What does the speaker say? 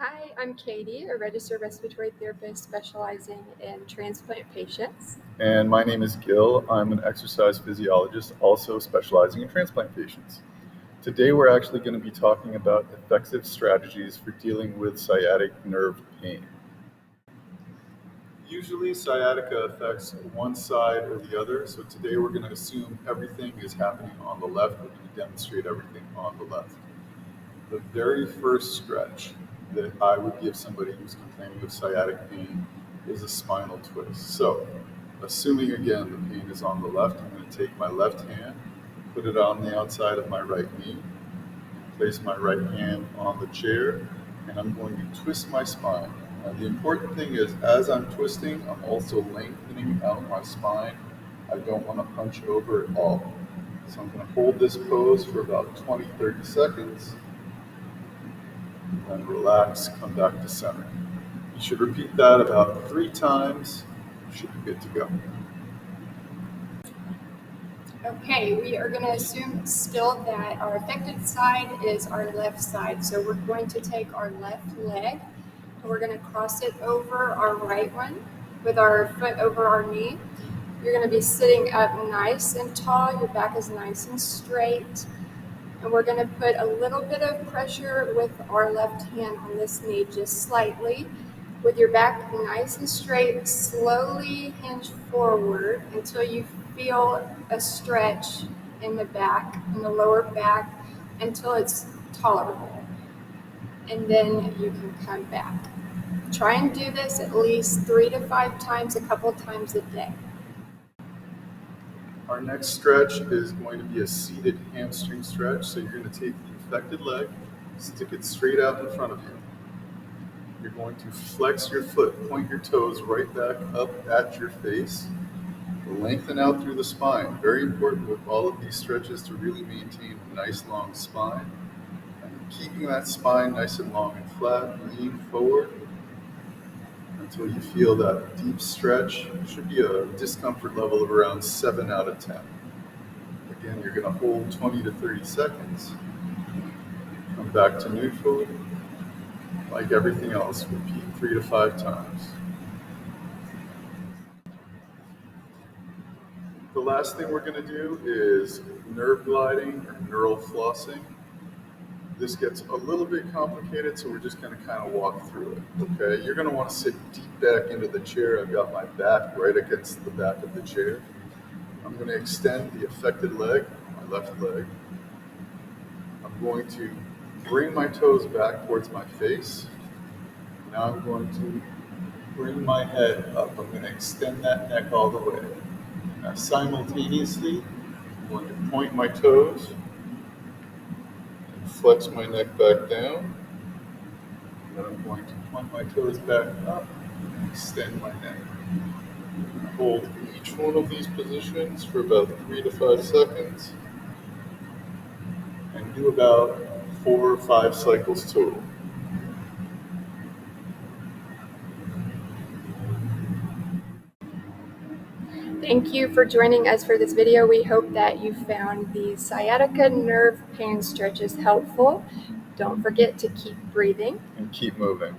Hi, I'm Katie, a registered respiratory therapist specializing in transplant patients. And my name is Gil. I'm an exercise physiologist, also specializing in transplant patients. Today, we're actually going to be talking about effective strategies for dealing with sciatic nerve pain. Usually, sciatica affects one side or the other, so today we're going to assume everything is happening on the left. We're going to demonstrate everything on the left. The very first stretch that I would give somebody who's complaining of sciatic pain is a spinal twist. So, assuming again the pain is on the left, I'm going to take my left hand, put it on the outside of my right knee, place my right hand on the chair, and I'm going to twist my spine. Now, the important thing is, as I'm twisting, I'm also lengthening out my spine. I don't want to punch over at all. So I'm going to hold this pose for about 20-30 seconds. Then relax, come back to center. You should repeat that about 3 times. You should be good to go. Okay, we are going to assume still that our affected side is our left side. So we're going to take our left leg and we're going to cross it over our right one with our foot over our knee. You're going to be sitting up nice and tall. Your back is nice and straight. And we're going to put a little bit of pressure with our left hand on this knee, just slightly. With your back nice and straight, slowly hinge forward until you feel a stretch in the back, in the lower back, until it's tolerable. And then you can come back. Try and do this at least 3 to 5 times, a couple times a day. Our next stretch is going to be a seated hamstring stretch. So you're going to take the affected leg, stick it straight out in front of you. You're going to flex your foot, point your toes right back up at your face, lengthen out through the spine. Very important with all of these stretches to really maintain a nice long spine. And keeping that spine nice and long and flat, lean forward until you feel that deep stretch. It should be a discomfort level of around 7 out of 10. Again, you're going to hold 20 to 30 seconds. Come back to neutral. Like everything else, repeat 3 to 5 times. The last thing we're going to do is nerve gliding or neural flossing. This gets a little bit complicated, so we're just going to kind of walk through it. Okay, you're going to want to sit deep back into the chair. I've got my back right against the back of the chair. I'm going to extend the affected leg, my left leg. I'm going to bring my toes back towards my face. Now I'm going to bring my head up. I'm going to extend that neck all the way. Now simultaneously, I'm going to point my toes and flex my neck back down. And then I'm going to point my toes back up and extend my neck. Hold each one of these positions for about 3 to 5 seconds and do about 4 or 5 cycles total. Thank you for joining us for this video. We hope that you found the sciatica nerve pain stretches helpful. Don't forget to keep breathing And keep moving.